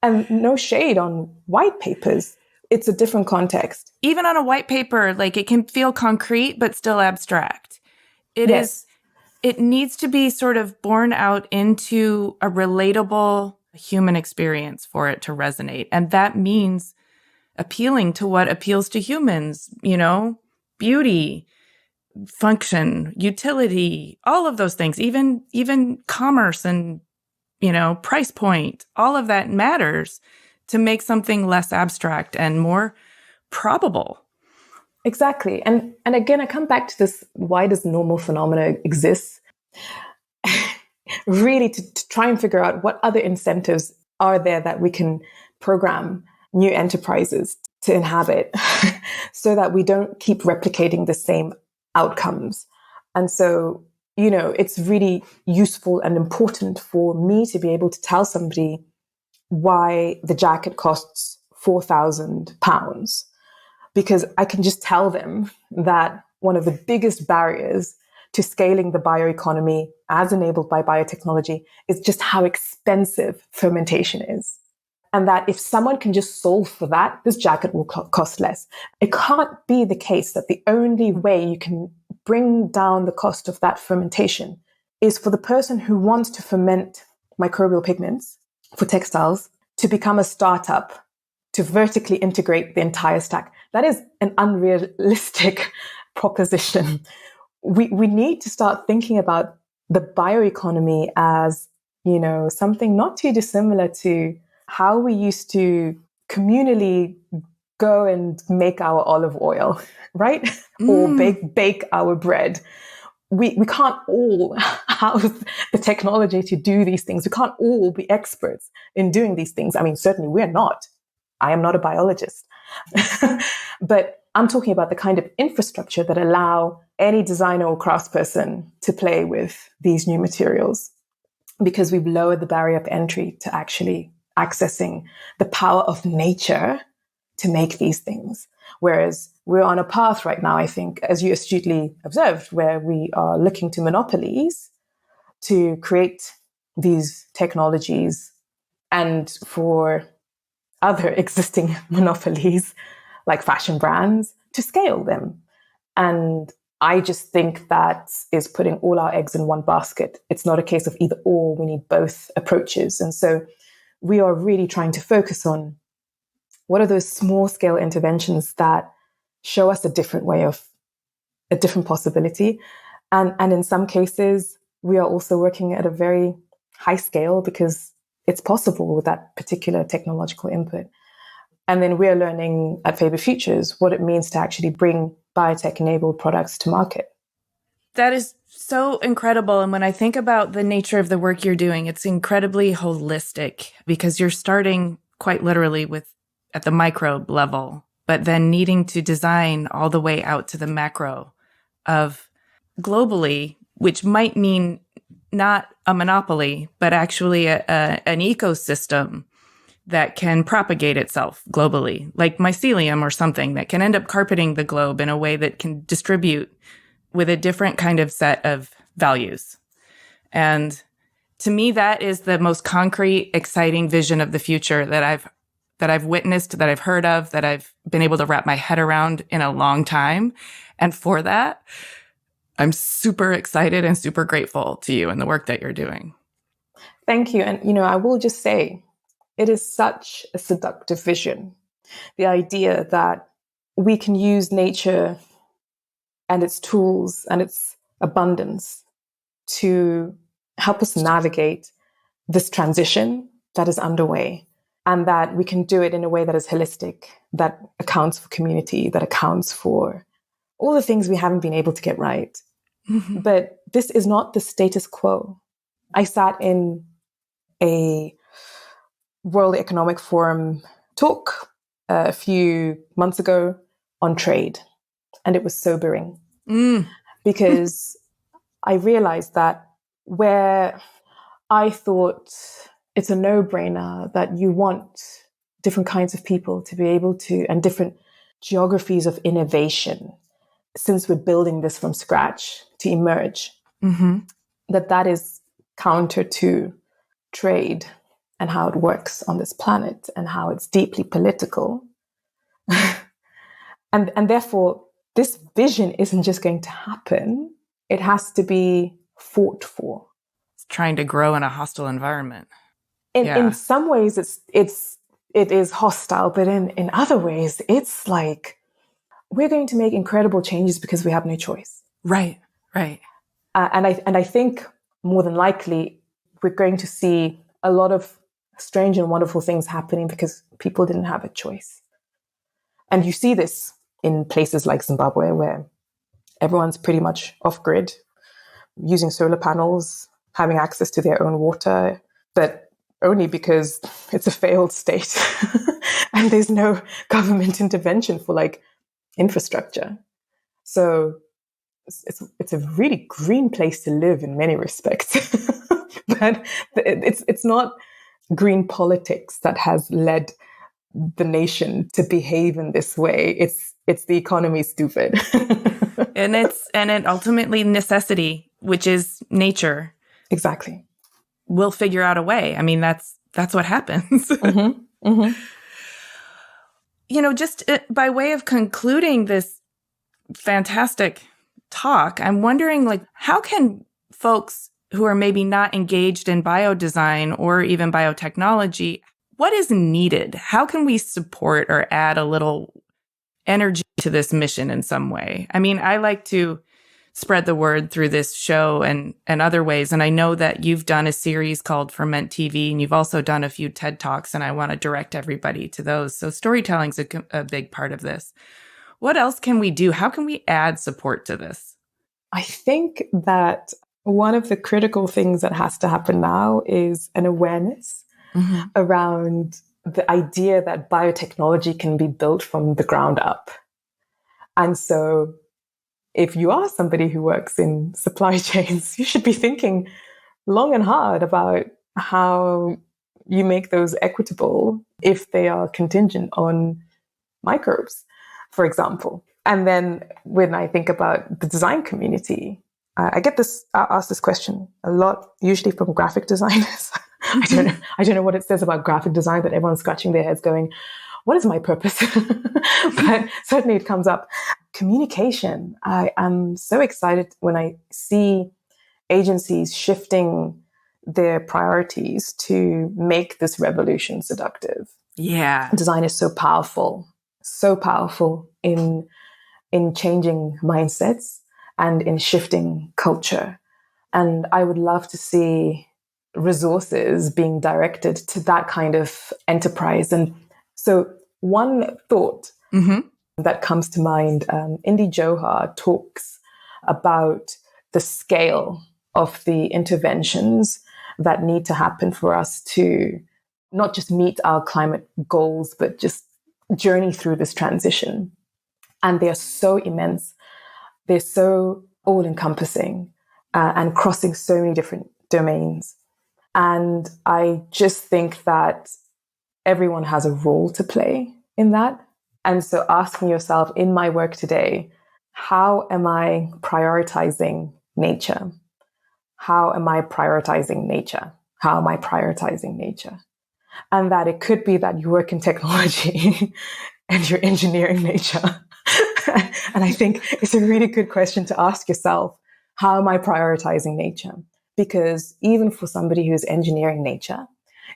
And no shade on white papers. It's a different context. Even on a white paper, it can feel concrete, but still abstract. It needs to be sort of born out into a relatable human experience for it to resonate. And that means appealing to what appeals to humans, beauty, function, utility, all of those things, even commerce and, price point, all of that matters to make something less abstract and more probable. Exactly. And again, I come back to this, why does normal phenomena exist? Really to try and figure out what other incentives are there that we can program new enterprises to inhabit so that we don't keep replicating the same outcomes. And so, it's really useful and important for me to be able to tell somebody why the jacket costs £4,000, because I can just tell them that one of the biggest barriers to scaling the bioeconomy as enabled by biotechnology is just how expensive fermentation is. And that if someone can just solve for that, this jacket will cost less. It can't be the case that the only way you can bring down the cost of that fermentation is for the person who wants to ferment microbial pigments for textiles to become a startup, to vertically integrate the entire stack. That is an unrealistic proposition. We need to start thinking about the bioeconomy as, something not too dissimilar to how we used to communally go and make our olive oil, right? Or bake our bread. We can't all have the technology to do these things. We can't all be experts in doing these things. I mean, certainly we're not. I am not a biologist. But I'm talking about the kind of infrastructure that allow any designer or craftsperson to play with these new materials, because we've lowered the barrier of entry to actually accessing the power of nature to make these things. Whereas we're on a path right now, I think, as you astutely observed, where we are looking to monopolies to create these technologies and for other existing monopolies like fashion brands to scale them. And I just think that is putting all our eggs in one basket. It's not a case of either or. We need both approaches. And so we are really trying to focus on what are those small scale interventions that show us a different way of a different possibility. And in some cases, we are also working at a very high scale because it's possible with that particular technological input. And then we're learning at Faber Futures what it means to actually bring biotech-enabled products to market. That is so incredible. And when I think about the nature of the work you're doing, it's incredibly holistic because you're starting quite literally with at the microbe level, but then needing to design all the way out to the macro of globally, which might mean not a monopoly, but actually an ecosystem that can propagate itself globally, like mycelium or something that can end up carpeting the globe in a way that can distribute with a different kind of set of values. And to me, that is the most concrete, exciting vision of the future that I've witnessed, that I've heard of, that I've been able to wrap my head around in a long time. And for that, I'm super excited and super grateful to you and the work that you're doing. Thank you. And, I will just say, it is such a seductive vision. The idea that we can use nature and its tools and its abundance to help us navigate this transition that is underway, and that we can do it in a way that is holistic, that accounts for community, that accounts for all the things we haven't been able to get right. Mm-hmm. But this is not the status quo. I sat in a World Economic Forum talk a few months ago on trade, and it was sobering because I realized that where I thought it's a no-brainer that you want different kinds of people to be able to, and different geographies of innovation, since we're building this from scratch to emerge, that is counter to trade and how it works on this planet and how it's deeply political. and therefore, this vision isn't just going to happen. It has to be fought for. It's trying to grow in a hostile environment. In some ways, it is hostile, but in other ways, it's like we're going to make incredible changes because we have no choice. Right. And I think more than likely we're going to see a lot of strange and wonderful things happening because people didn't have a choice. And you see this in places like Zimbabwe, where everyone's pretty much off-grid, using solar panels, having access to their own water, but only because it's a failed state and there's no government intervention for like infrastructure. So it's a really green place to live in many respects, but it's not green politics that has led the nation to behave in this way. It's the economy, stupid. and it ultimately necessity, which is nature. Exactly. We'll figure out a way. I mean, that's what happens. Mm-hmm. Just by way of concluding this fantastic talk, I'm wondering, how can folks who are maybe not engaged in biodesign or even biotechnology, what is needed? How can we support or add a little energy to this mission in some way? I mean, I like to spread the word through this show and other ways. And I know that you've done a series called Ferment TV, and you've also done a few TED Talks, and I want to direct everybody to those. So storytelling's a big part of this. What else can we do? How can we add support to this? I think that one of the critical things that has to happen now is an awareness around the idea that biotechnology can be built from the ground up. And so if you are somebody who works in supply chains, you should be thinking long and hard about how you make those equitable if they are contingent on microbes, for example. And then when I think about the design community, I asked this question a lot, usually from graphic designers. I don't know what it says about graphic design, but everyone's scratching their heads going, what is my purpose? But certainly it comes up. Communication. I am so excited when I see agencies shifting their priorities to make this revolution seductive. Yeah. Design is so powerful in changing mindsets and in shifting culture. And I would love to see resources being directed to that kind of enterprise. And so one thought that comes to mind, Indy Johar talks about the scale of the interventions that need to happen for us to not just meet our climate goals, but just journey through this transition. And they are so immense. They're so all-encompassing and crossing so many different domains. And I just think that everyone has a role to play in that. And so asking yourself, in my work today, how am I prioritizing nature? How am I prioritizing nature? How am I prioritizing nature? And that it could be that you work in technology and you're engineering nature. And I think it's a really good question to ask yourself, how am I prioritizing nature? Because even for somebody who's engineering nature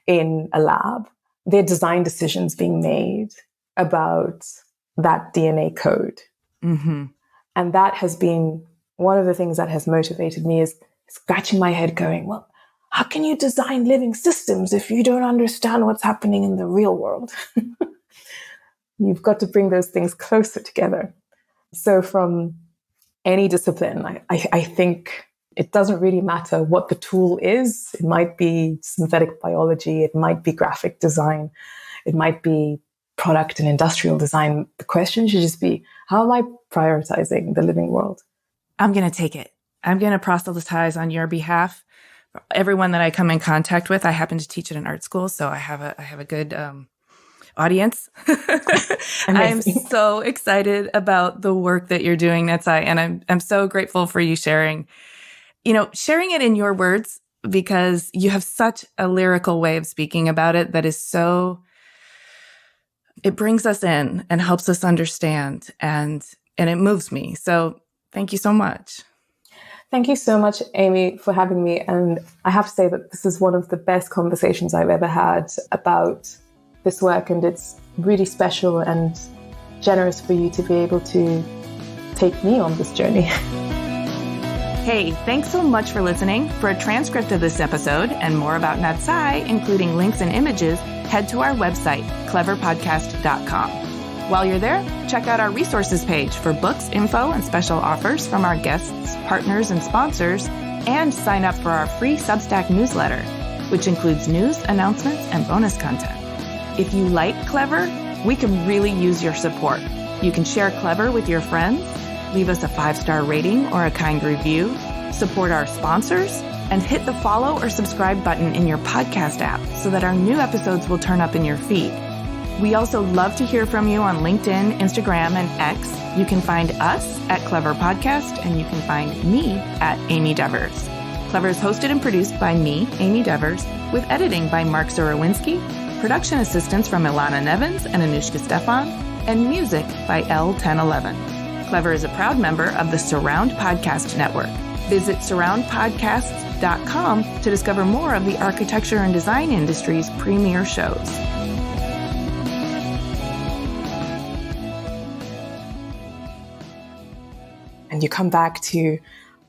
in a lab, there are design decisions being made about that DNA code. And that has been one of the things that has motivated me, is scratching my head going, well, how can you design living systems if you don't understand what's happening in the real world? You've got to bring those things closer together. So from any discipline, I think it doesn't really matter what the tool is. It might be synthetic biology. It might be graphic design. It might be product and industrial design. The question should just be, how am I prioritizing the living world? I'm going to take it. I'm going to proselytize on your behalf. Everyone that I come in contact with, I happen to teach at an art school, so I have a good audience. I'm so excited about the work that you're doing, Natsai, and I'm so grateful for you sharing it in your words, because you have such a lyrical way of speaking about it that is so, it brings us in and helps us understand, and it moves me. So thank you so much. Thank you so much, Amy, for having me. And I have to say that this is one of the best conversations I've ever had about this work. And it's really special and generous for you to be able to take me on this journey. Hey, thanks so much for listening. For a transcript of this episode and more about Natsai, including links and images, head to our website, cleverpodcast.com. While you're there, check out our resources page for books, info, and special offers from our guests, partners, and sponsors, and sign up for our free Substack newsletter, which includes news, announcements, and bonus content. If you like Clever, we can really use your support. You can share Clever with your friends, leave us a 5-star rating or a kind review, support our sponsors, and hit the follow or subscribe button in your podcast app so that our new episodes will turn up in your feed. We also love to hear from you on LinkedIn, Instagram, and X. You can find us at Clever Podcast, and you can find me at Amy Devers. Clever is hosted and produced by me, Amy Devers, with editing by Mark Zorowinski, production assistance from Ilana Nevins and Anushka Stefan, and music by L1011. Clever is a proud member of the Surround Podcast Network. Visit surroundpodcasts.com to discover more of the architecture and design industry's premier shows. And you come back to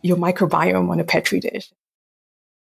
your microbiome on a Petri dish.